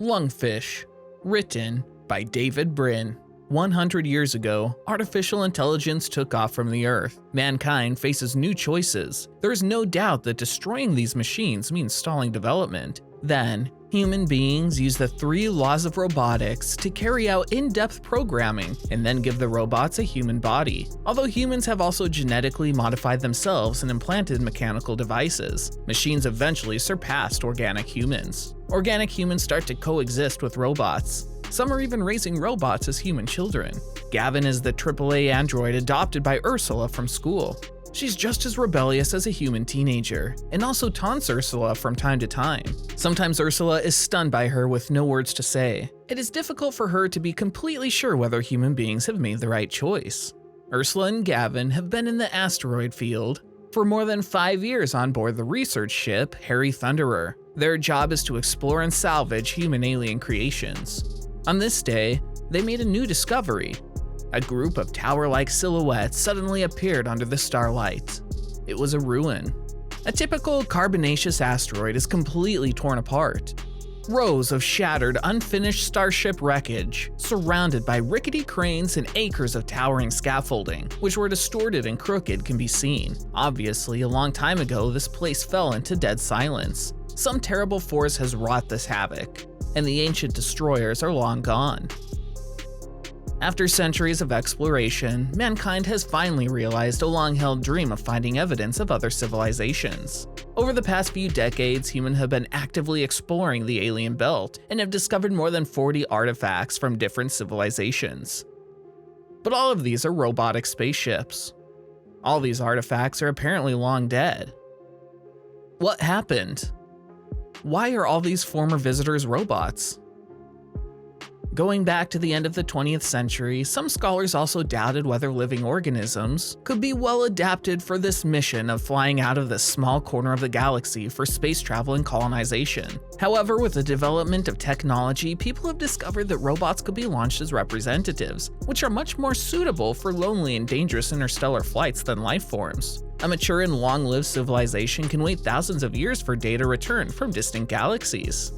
LungFish, written by David Brin. 100 years ago, artificial intelligence took off from the Earth. Mankind faces new choices. There is no doubt that destroying these machines means stalling development. Then, human beings use the 3 laws of robotics to carry out in-depth programming and then give the robots a human body. Although humans have also genetically modified themselves and implanted mechanical devices, machines eventually surpassed organic humans. Organic humans start to coexist with robots. Some are even raising robots as human children. Gavin is the AAA android adopted by Ursula from school. She's just as rebellious as a human teenager, and also taunts Ursula from time to time. Sometimes Ursula is stunned by her with no words to say. It is difficult for her to be completely sure whether human beings have made the right choice. Ursula and Gavin have been in the asteroid field for more than 5 years on board the research ship Harry Thunderer. Their job is to explore and salvage human alien creations. On this day, they made a new discovery. A group of tower-like silhouettes suddenly appeared under the starlight. It was a ruin. A typical carbonaceous asteroid is completely torn apart. Rows of shattered, unfinished starship wreckage, surrounded by rickety cranes and acres of towering scaffolding, which were distorted and crooked, can be seen. Obviously, a long time ago, this place fell into dead silence. Some terrible force has wrought this havoc, and the ancient destroyers are long gone. After centuries of exploration, mankind has finally realized a long-held dream of finding evidence of other civilizations. Over the past few decades, humans have been actively exploring the alien belt and have discovered more than 40 artifacts from different civilizations. But all of these are robotic spaceships. All these artifacts are apparently long dead. What happened? Why are all these former visitors robots? Going back to the end of the 20th century, some scholars also doubted whether living organisms could be well adapted for this mission of flying out of this small corner of the galaxy for space travel and colonization. However, with the development of technology, people have discovered that robots could be launched as representatives, which are much more suitable for lonely and dangerous interstellar flights than life forms. A mature and long-lived civilization can wait thousands of years for data return from distant galaxies.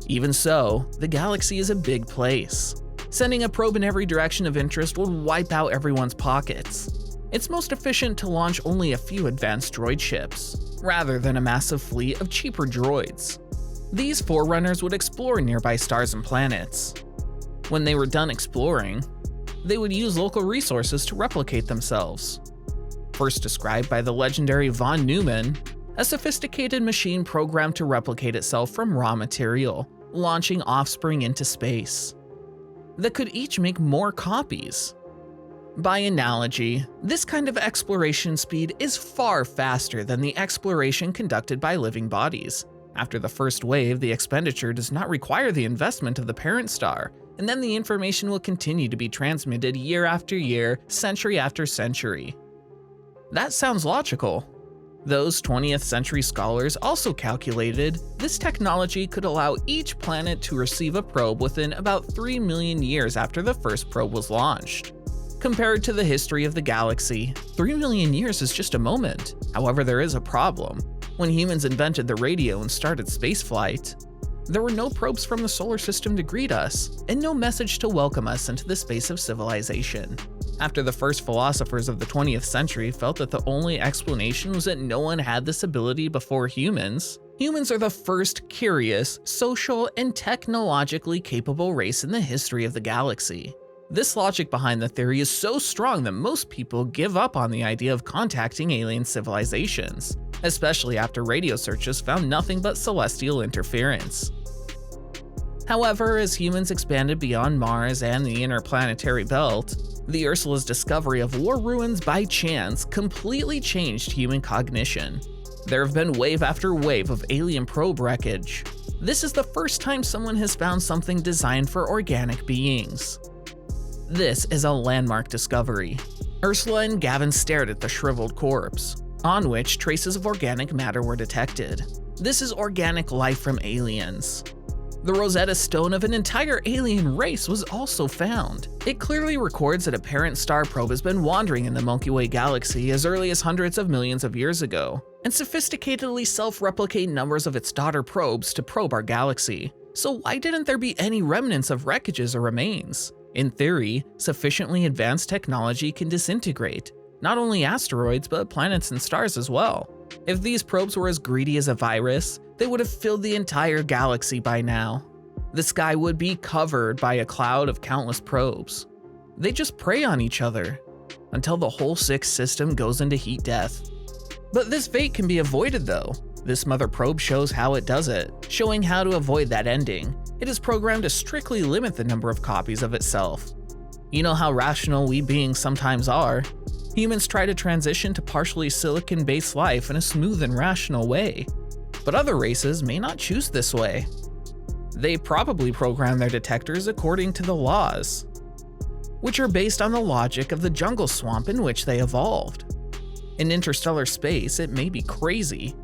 Even so, the galaxy is a big place. Sending a probe in every direction of interest would wipe out everyone's pockets. It's most efficient to launch only a few advanced droid ships, rather than a massive fleet of cheaper droids. These forerunners would explore nearby stars and planets. When they were done exploring, they would use local resources to replicate themselves. First described by the legendary von Neumann, a sophisticated machine programmed to replicate itself from raw material, launching offspring into space that could each make more copies. By analogy, this kind of exploration speed is far faster than the exploration conducted by living bodies. After the first wave, the expenditure does not require the investment of the parent star, and then the information will continue to be transmitted year after year, century after century. That sounds logical. Those 20th century scholars also calculated this technology could allow each planet to receive a probe within about 3 million years after the first probe was launched. Compared to the history of the galaxy, 3 million years is just a moment. However, there is a problem. When humans invented the radio and started spaceflight, there were no probes from the solar system to greet us, and no message to welcome us into the space of civilization. After the first philosophers of the 20th century felt that the only explanation was that no one had this ability before humans, humans are the first curious, social, and technologically capable race in the history of the galaxy. This logic behind the theory is so strong that most people give up on the idea of contacting alien civilizations, especially after radio searches found nothing but celestial interference. However, as humans expanded beyond Mars and the interplanetary belt, the Ursula's discovery of war ruins by chance completely changed human cognition. There have been wave after wave of alien probe wreckage. This is the first time someone has found something designed for organic beings. This is a landmark discovery. Ursula and Gavin stared at the shriveled corpse, on which traces of organic matter were detected. This is organic life from aliens. The Rosetta Stone of an entire alien race was also found. It clearly records that a parent star probe has been wandering in the Milky Way galaxy as early as hundreds of millions of years ago, and sophisticatedly self-replicate numbers of its daughter probes to probe our galaxy. So why didn't there be any remnants of wreckages or remains? In theory, sufficiently advanced technology can disintegrate not only asteroids but planets and stars as well. If these probes were as greedy as a virus, they would have filled the entire galaxy by now. The sky would be covered by a cloud of countless probes. They just prey on each other until the whole sixth system goes into heat death. But this fate can be avoided though. This mother probe shows how it does it, showing how to avoid that ending. It is programmed to strictly limit the number of copies of itself. You know how rational we beings sometimes are. Humans try to transition to partially silicon-based life in a smooth and rational way. But other races may not choose this way. They probably program their detectors according to the laws, which are based on the logic of the jungle swamp in which they evolved. In interstellar space, it may be crazy.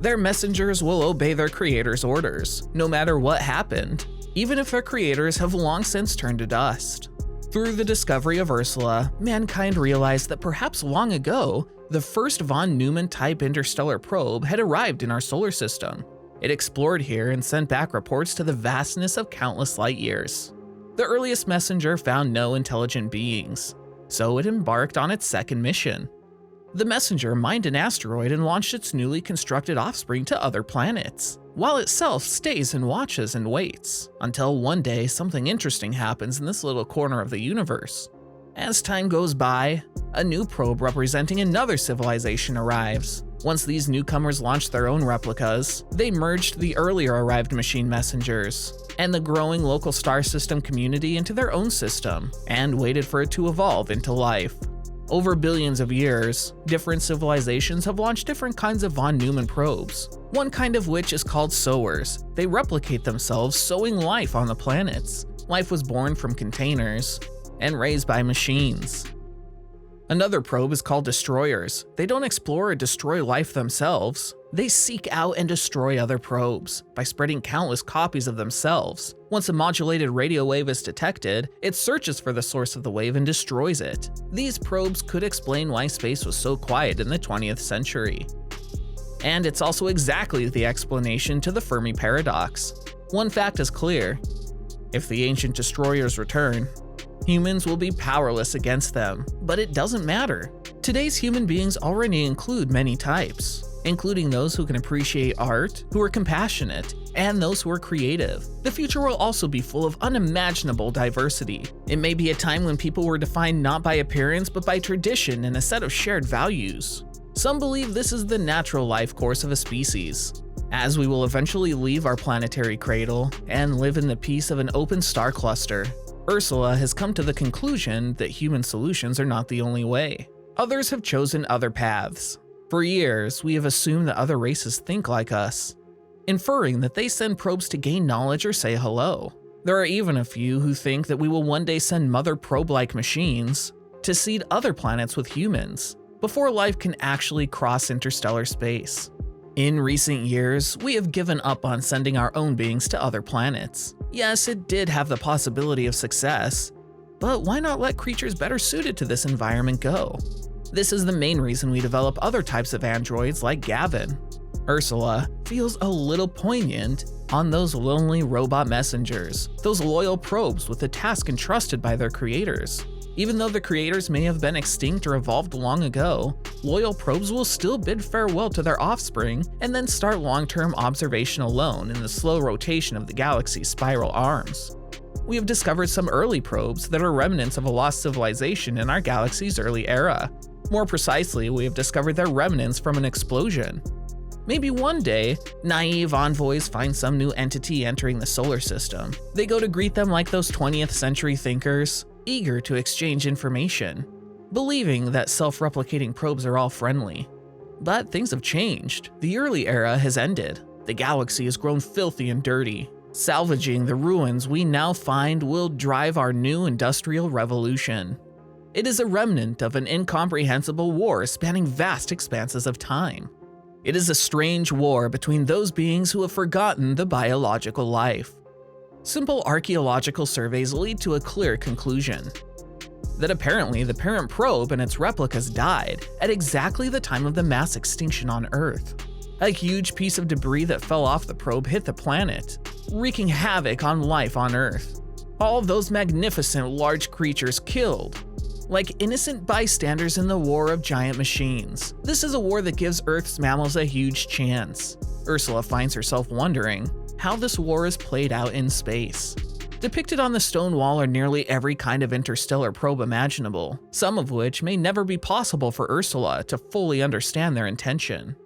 Their messengers will obey their creators' orders, no matter what happened, even if their creators have long since turned to dust. Through the discovery of Ursula, mankind realized that perhaps long ago, the first von Neumann-type interstellar probe had arrived in our solar system. It explored here and sent back reports to the vastness of countless light years. The earliest messenger found no intelligent beings, so it embarked on its second mission. The messenger mined an asteroid and launched its newly constructed offspring to other planets, while itself stays and watches and waits, until one day something interesting happens in this little corner of the universe. As time goes by, a new probe representing another civilization arrives. Once these newcomers launched their own replicas, they merged the earlier arrived machine messengers and the growing local star system community into their own system, and waited for it to evolve into life. Over billions of years, different civilizations have launched different kinds of von Neumann probes, one kind of which is called sowers. They replicate themselves, sowing life on the planets. Life was born from containers and raised by machines. Another probe is called destroyers. They don't explore or destroy life themselves. They seek out and destroy other probes by spreading countless copies of themselves. Once a modulated radio wave is detected, it searches for the source of the wave and destroys it. These probes could explain why space was so quiet in the 20th century. And it's also exactly the explanation to the Fermi paradox. One fact is clear: if the ancient destroyers return, humans will be powerless against them. But it doesn't matter. Today's human beings already include many types, including those who can appreciate art, who are compassionate, and those who are creative. The future will also be full of unimaginable diversity. It may be a time when people were defined not by appearance but by tradition and a set of shared values. Some believe this is the natural life course of a species, as we will eventually leave our planetary cradle and live in the peace of an open star cluster. Ursula has come to the conclusion that human solutions are not the only way. Others have chosen other paths. For years, we have assumed that other races think like us, inferring that they send probes to gain knowledge or say hello. There are even a few who think that we will one day send mother probe-like machines to seed other planets with humans, before life can actually cross interstellar space. In recent years, we have given up on sending our own beings to other planets. Yes, it did have the possibility of success, but why not let creatures better suited to this environment go? This is the main reason we develop other types of androids like Gavin. Ursula feels a little poignant on those lonely robot messengers, those loyal probes with a task entrusted by their creators. Even though the creators may have been extinct or evolved long ago, loyal probes will still bid farewell to their offspring and then start long-term observation alone in the slow rotation of the galaxy's spiral arms. We have discovered some early probes that are remnants of a lost civilization in our galaxy's early era. More precisely, we have discovered their remnants from an explosion. Maybe one day, naive envoys find some new entity entering the solar system. They go to greet them like those 20th century thinkers, eager to exchange information, believing that self-replicating probes are all friendly. But things have changed. The early era has ended. The galaxy has grown filthy and dirty. Salvaging the ruins we now find will drive our new industrial revolution. It is a remnant of an incomprehensible war spanning vast expanses of time. It is a strange war between those beings who have forgotten the biological life. Simple archaeological surveys lead to a clear conclusion: that apparently the parent probe and its replicas died at exactly the time of the mass extinction on Earth. A huge piece of debris that fell off the probe hit the planet, wreaking havoc on life on Earth. All of those magnificent large creatures killed, like innocent bystanders in the war of giant machines. This is a war that gives Earth's mammals a huge chance. Ursula finds herself wondering how this war is played out in space. Depicted on the stone wall are nearly every kind of interstellar probe imaginable, some of which may never be possible for Ursula to fully understand their intention.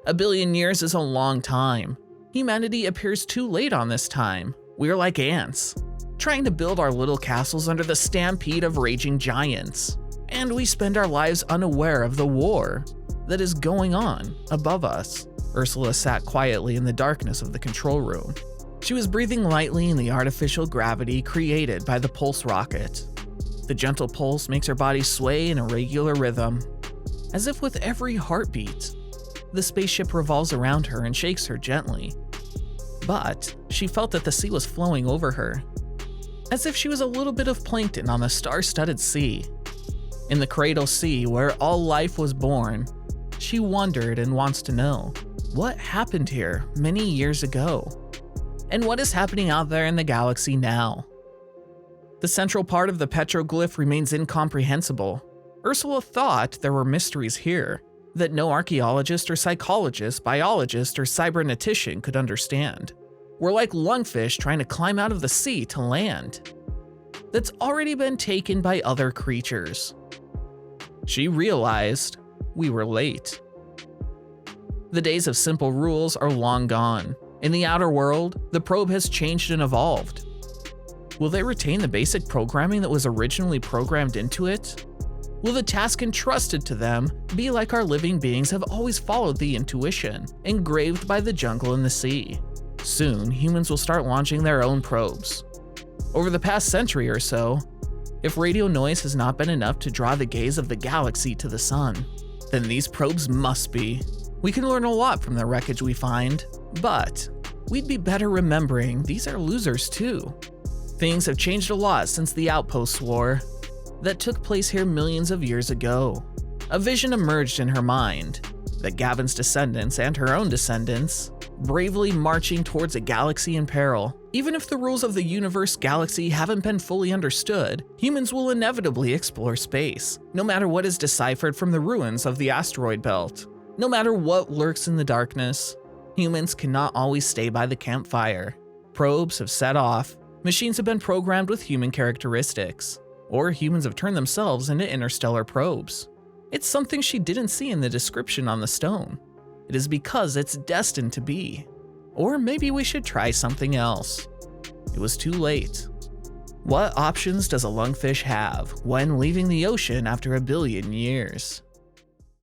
1 billion years is a long time. Humanity appears too late on this time. We're like ants, trying to build our little castles under the stampede of raging giants. And we spend our lives unaware of the war that is going on above us. Ursula sat quietly in the darkness of the control room. She was breathing lightly in the artificial gravity created by the pulse rocket. The gentle pulse makes her body sway in a regular rhythm. As if with every heartbeat, the spaceship revolves around her and shakes her gently. But she felt that the sea was flowing over her, as if she was a little bit of plankton on the star-studded sea. In the cradle sea where all life was born, she wondered and wants to know, what happened here many years ago? And what is happening out there in the galaxy now? The central part of the petroglyph remains incomprehensible. Ursula thought there were mysteries here that no archaeologist or psychologist, biologist, or cybernetician could understand. We're like LungFish trying to climb out of the sea to land that's already been taken by other creatures. She realized we were late. The days of simple rules are long gone. In the outer world, the probe has changed and evolved. Will they retain the basic programming that was originally programmed into it? Will the task entrusted to them be like our living beings have always followed the intuition, engraved by the jungle and the sea? Soon, humans will start launching their own probes. Over the past century or so, if radio noise has not been enough to draw the gaze of the galaxy to the sun, then these probes must be. We can learn a lot from the wreckage we find, but we'd be better remembering these are losers too. Things have changed a lot since the Outposts War that took place here millions of years ago. A vision emerged in her mind that Gavin's descendants and her own descendants bravely marching towards a galaxy in peril. Even if the rules of the universe galaxy haven't been fully understood, humans will inevitably explore space, no matter what is deciphered from the ruins of the asteroid belt. No matter what lurks in the darkness, humans cannot always stay by the campfire. Probes have set off, machines have been programmed with human characteristics, or humans have turned themselves into interstellar probes. It's something she didn't see in the description on the stone. It is because it's destined to be. Or maybe we should try something else. It was too late. What options does a lungfish have when leaving the ocean after 1 billion years?